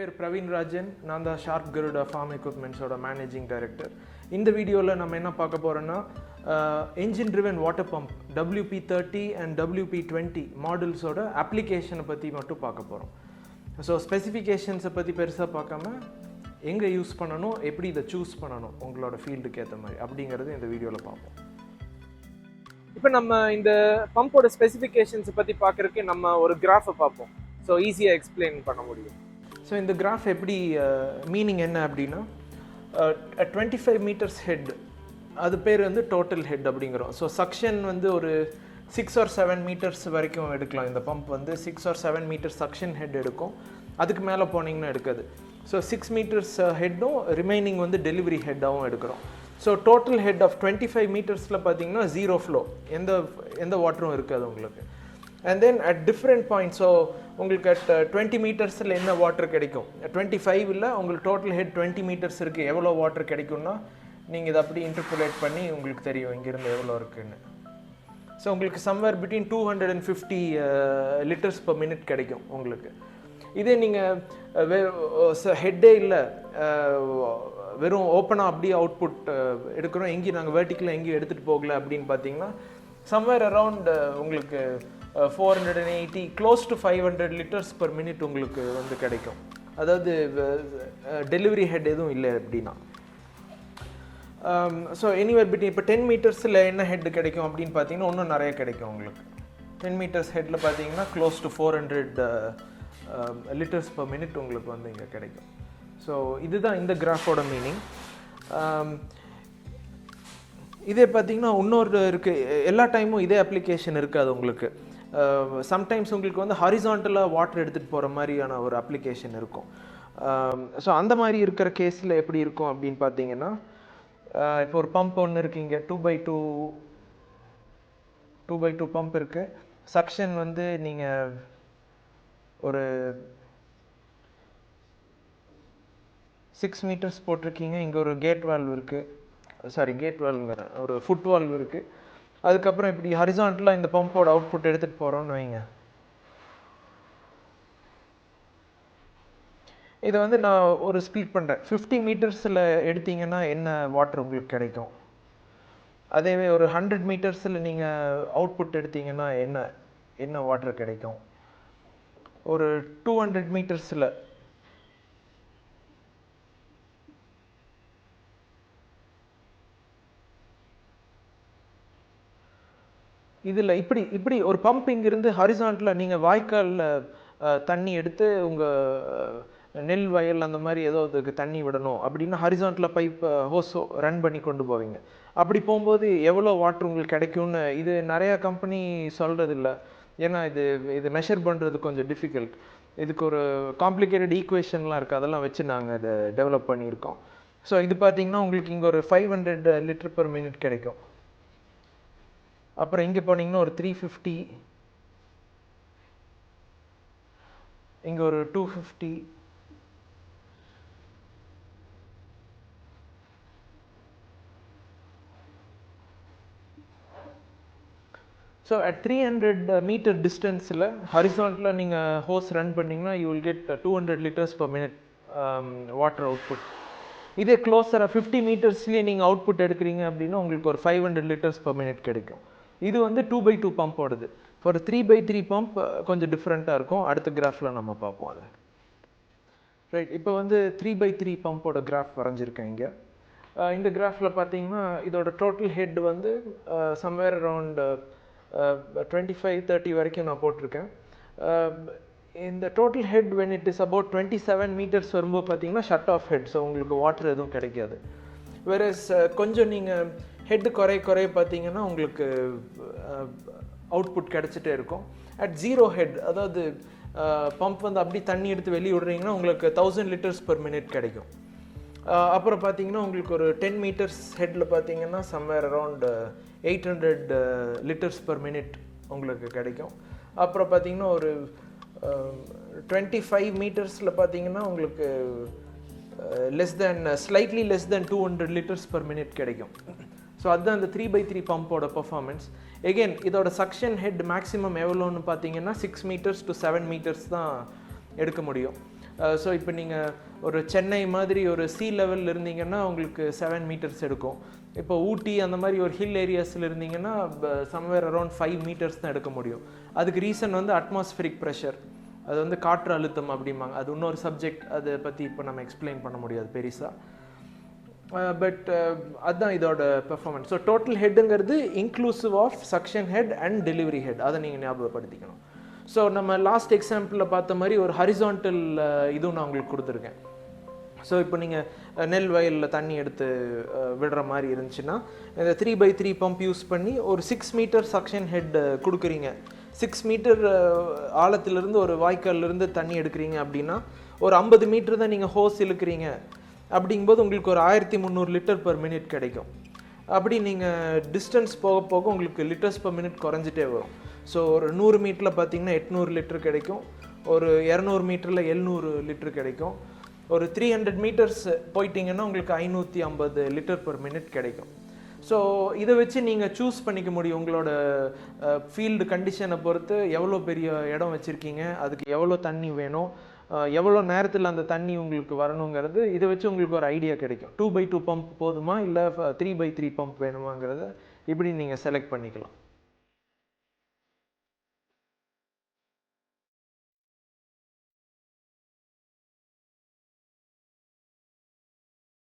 பேர் பிரவீன் ராஜன். நான் தான் ஷார்ப் கருடா ஃபார்ம் எக்யூப்மெண்ட்ஸோட மேனேஜிங் டைரக்டர். இந்த வீடியோவில் நம்ம என்ன பார்க்க போகிறோன்னா engine driven water pump WP30 and WP20 மாடல்ஸோட அப்ளிகேஷனை பற்றி மட்டும் பார்க்க போகிறோம். ஸோ ஸ்பெசிஃபிகேஷன்ஸை பற்றி பெருசாக பார்க்காம எங்கே யூஸ் பண்ணணும், எப்படி இதை சூஸ் பண்ணணும் உங்களோட ஃபீல்டுக்கு ஏற்ற மாதிரி அப்படிங்கிறது இந்த வீடியோவில் பார்ப்போம். இப்போ நம்ம இந்த பம்போட ஸ்பெசிஃபிகேஷன்ஸை பற்றி பார்க்குறதுக்கு நம்ம ஒரு கிராஃபை பார்ப்போம். ஸோ ஈஸியாக எக்ஸ்பிளைன் பண்ண முடியும். ஸோ இந்த கிராஃப் எப்படி மீனிங் என்ன அப்படின்னா 25 மீட்டர்ஸ் ஹெட், அது பேர் வந்து டோட்டல் ஹெட் அப்படிங்கிறோம். ஸோ சக்ஷன் வந்து ஒரு 6 or 7 மீட்டர்ஸ் வரைக்கும் எடுக்கலாம். இந்த பம்ப் வந்து 6 or 7 மீட்டர்ஸ் சக்ஷன் ஹெட் எடுக்கும். அதுக்கு மேலே போனீங்கன்னா எடுக்காது. ஸோ 6 மீட்டர்ஸ் ஹெட்டும் ரிமைனிங் வந்து டெலிவரி ஹெட்டாகவும் எடுக்கிறோம். ஸோ டோட்டல் ஹெட் ஆஃப் 25 மீட்டர்ஸில் பார்த்தீங்கன்னா ஜீரோ ஃப்ளோ, எந்த வாட்டரும் இருக்காது உங்களுக்கு. And then at different point, so உங்களுக்கு அட் 20 மீட்டர்ஸில் என்ன வாட்டர் கிடைக்கும், 25ல் உங்களுக்கு டோட்டல் ஹெட் 20 மீட்டர்ஸ் இருக்குது, எவ்வளோ வாட்டர் கிடைக்கும்னா நீங்கள் இதை அப்படி இன்டர்புலேட் பண்ணி உங்களுக்கு தெரியும் இங்கேருந்து எவ்வளோ இருக்குதுன்னு. ஸோ உங்களுக்கு somewhere between 250 litres per minute கிடைக்கும் உங்களுக்கு. இதே நீங்கள் ஹெட்டே இல்லை, வெறும் ஓப்பனாக அப்படியே அவுட்புட் எடுக்கிறோம், எங்கேயும் நாங்கள் வேர்ட்டிக்கலாக எங்கேயும் எடுத்துகிட்டு போகல அப்படின்னு பார்த்தீங்கன்னா சம்வேர் அரவுண்ட் உங்களுக்கு 480 close to 500 litres per minute உங்களுக்கு வந்து கிடைக்கும். அதாவது டெலிவரி ஹெட் எதுவும் இல்லை அப்படின்னா. ஸோ எனிவேர் பிட்வீன் இப்போ 10 மீட்டர்ஸில் என்ன ஹெட் கிடைக்கும் அப்படின்னு பார்த்தீங்கன்னா இன்னும் நிறைய கிடைக்கும் உங்களுக்கு. 10 மீட்டர்ஸ் ஹெட்டில் பார்த்தீங்கன்னா close to 400 litres per minute உங்களுக்கு வந்து இங்கே கிடைக்கும். ஸோ இதுதான் இந்த கிராஃபோட மீனிங். இதே பார்த்தீங்கன்னா இன்னொரு இருக்குது, எல்லா டைமும் இதே அப்ளிகேஷன் இருக்காது உங்களுக்கு. சம்டைம்ஸ் உங்களுக்கு வந்து ஹாரிசான்டலாக வாட்டர் எடுத்துகிட்டு போகிற மாதிரியான ஒரு அப்ளிகேஷன் இருக்கும். ஸோ அந்த மாதிரி இருக்கிற கேஸில் எப்படி இருக்கும் அப்படின்னு பார்த்தீங்கன்னா, இப்போ ஒரு பம்ப் ஒன்று இருக்குது, இங்கே 2x2 பம்ப் இருக்குது. சக்ஷன் வந்து நீங்கள் ஒரு 6 மீட்டர்ஸ் போட்டிருக்கீங்க. இங்கே ஒரு கேட் வால்வ் இருக்குது, ஒரு ஃபுட் வால்வ் இருக்குது. அதுக்கப்புறம் இப்படி ஹரிசான்டலாக இந்த பம்போட அவுட்புட் எடுத்துகிட்டு போகிறோன்னு வைங்க. இதை வந்து நான் ஒரு ஸ்ப்ளிட் பண்ணுறேன். 50 மீட்டர்ஸில் எடுத்தீங்கன்னா என்ன வாட்டர் உங்களுக்கு கிடைக்கும், அதேவே ஒரு 100 மீட்டர்ஸில் நீங்கள் அவுட்புட் எடுத்தீங்கன்னா என்ன வாட்டர் கிடைக்கும், ஒரு 200 மீட்டர்ஸில் இதில் இப்படி ஒரு பம்ப் இங்கிருந்து ஹாரிசான்டலாக நீங்கள் வாய்க்காலில் தண்ணி எடுத்து உங்கள் நெல் வயல் அந்த மாதிரி ஏதோ அதுக்கு தண்ணி விடணும் அப்படின்னா ஹாரிசான்டலாக பைப் ஹோஸ் ரன் பண்ணி கொண்டு போவீங்க. அப்படி போகும்போது எவ்வளோ வாட்டர் உங்களுக்கு கிடைக்கும்னு இது நிறையா கம்பெனி சொல்கிறது இல்லை. ஏன்னா இது மெஷர் பண்ணுறது கொஞ்சம் டிஃபிகல்ட். இதுக்கு ஒரு காம்ப்ளிகேட்டட் ஈக்குவேஷன்லாம் இருக்குது, அதெல்லாம் வச்சு நாங்கள் இதை டெவலப் பண்ணியிருக்கோம். ஸோ இது பார்த்திங்கன்னா உங்களுக்கு இங்கே ஒரு 500 லிட்டர் per minute கிடைக்கும். அப்புறம் இங்கே போனீங்கன்னா ஒரு 350, இங்கே ஒரு 250, ஸோ அட் 300 மீட்டர் டிஸ்டன்ஸில் ஹாரிசான்டலாக நீங்கள் ஹோஸ் ரன் பண்ணிங்கன்னா you will get 200 litres per minute water output. இதே க்ளோஸராக 50 மீட்டர்ஸ்லேயே நீங்கள் அவுட்புட் எடுக்கிறீங்க அப்படின்னா உங்களுக்கு ஒரு 500 லிட்டர்ஸ் per minute கிடைக்கும். இது வந்து 2x2 பம்போடது. ஃபார் 3x3 பம்ப் கொஞ்சம் டிஃப்ரெண்ட்டாக இருக்கும். அடுத்த கிராஃபில் நம்ம பார்ப்போம் அதை. ரைட், இப்போ வந்து 3x3 பம்போட கிராஃப் வரைஞ்சிருக்கேன் இங்கே. இந்த கிராஃபில் பார்த்தீங்கன்னா இதோட டோட்டல் ஹெட் வந்து சம்வேர் அரவுண்ட் 25-30 வரைக்கும் நான் போட்டிருக்கேன். இந்த total head when it is about 27 metres வரும்போது பார்த்தீங்கன்னா ஷட் ஆஃப் ஹெட். ஸோ உங்களுக்கு வாட்டர் எதுவும் கிடைக்காது. வேறஸ் கொஞ்சம் நீங்கள் ஹெட்டு குறைய பார்த்தீங்கன்னா உங்களுக்கு அவுட்புட் கிடச்சிட்டே இருக்கும். அட் ஜீரோ ஹெட், அதாவது பம்ப் வந்து அப்படி தண்ணி எடுத்து வெளியே விடுறீங்கன்னா உங்களுக்கு 1000 லிட்டர்ஸ் per minute கிடைக்கும். அப்புறம் பார்த்தீங்கன்னா உங்களுக்கு ஒரு 10 மீட்டர்ஸ் ஹெட்டில் பார்த்தீங்கன்னா somewhere around 800 litres per minute உங்களுக்கு கிடைக்கும். அப்புறம் பார்த்தீங்கன்னா ஒரு 25 மீட்டர்ஸில் பார்த்தீங்கன்னா உங்களுக்கு slightly less than 200 litres per minute கிடைக்கும். ஸோ அதுதான் இந்த 3x3 பம்போட பர்ஃபார்மன்ஸ். எகெயின் இதோட சக்ஷன் ஹெட் மேக்ஸிமம் எவ்வளோன்னு பார்த்தீங்கன்னா 6 மீட்டர்ஸ் to 7 மீட்டர்ஸ் தான் எடுக்க முடியும். ஸோ இப்போ நீங்கள் ஒரு சென்னை மாதிரி ஒரு சி லெவலில் இருந்தீங்கன்னா உங்களுக்கு 7 meters எடுக்கும். இப்போ ஊட்டி அந்த மாதிரி ஒரு ஹில் ஏரியாஸில் இருந்தீங்கன்னா சம்வேர் அரௌண்ட் 5 meters தான் எடுக்க முடியும். அதுக்கு ரீசன் வந்து அட்மாஸ்பியரிக் ப்ரெஷர், அது வந்து காற்று அழுத்தம் அப்படிம்பாங்க. அது இன்னொரு சப்ஜெக்ட், அதை பற்றி இப்போ நம்ம எக்ஸ்பிளைன் பண்ண முடியாது பெருசாக. பட் அதுதான் இதோட பெர்ஃபார்மன்ஸ். ஸோ டோட்டல் ஹெட்டுங்கிறது inclusive of suction head and delivery head, அதை நீங்கள் ஞாபகப்படுத்திக்கணும். ஸோ நம்ம லாஸ்ட் எக்ஸாம்பிளில் பார்த்த மாதிரி ஒரு ஹரிசான்டல் இதுவும் நான் உங்களுக்கு கொடுத்துருக்கேன். ஸோ இப்போ நீங்கள் நெல் வயலில் தண்ணி எடுத்து விடுற மாதிரி இருந்துச்சுன்னா இந்த 3x3 பம்ப் யூஸ் பண்ணி ஒரு 6 meter சக்ஷன் ஹெட் கொடுக்குறீங்க. 6 meter ஆழத்திலிருந்து ஒரு வாய்க்காலிருந்து தண்ணி எடுக்கிறீங்க அப்படின்னா ஒரு 50 meter தான் நீங்கள் ஹோஸ் இழுக்கிறீங்க. அப்படிங்கும்போது உங்களுக்கு ஒரு 1300 liter per minute கிடைக்கும். அப்படி நீங்கள் டிஸ்டன்ஸ் போக போக உங்களுக்கு லிட்டர்ஸ் per minute குறைஞ்சிட்டே வரும். ஸோ ஒரு 100 மீட்டரில் பார்த்தீங்கன்னா 800 liter கிடைக்கும், ஒரு 200 மீட்டரில் 700 liter கிடைக்கும், ஒரு 300 meters போயிட்டீங்கன்னா உங்களுக்கு 550 liter per minute கிடைக்கும். ஸோ இதை வச்சு நீங்கள் சூஸ் பண்ணிக்க முடியும் உங்களோட ஃபீல்டு கண்டிஷனை பொறுத்து எவ்வளோ பெரிய இடம் வச்சுருக்கீங்க, அதுக்கு எவ்வளோ தண்ணி வேணும், எவ்வளோ நேரத்தில் அந்த தண்ணி உங்களுக்கு வரணுங்கிறது. இதை வச்சு உங்களுக்கு ஒரு ஐடியா கிடைக்கும். 2x2 பம்ப் போதுமா இல்லை 3x3 பம்ப் வேணுமாங்கிறத இப்படி நீங்கள் செலக்ட் பண்ணிக்கலாம்.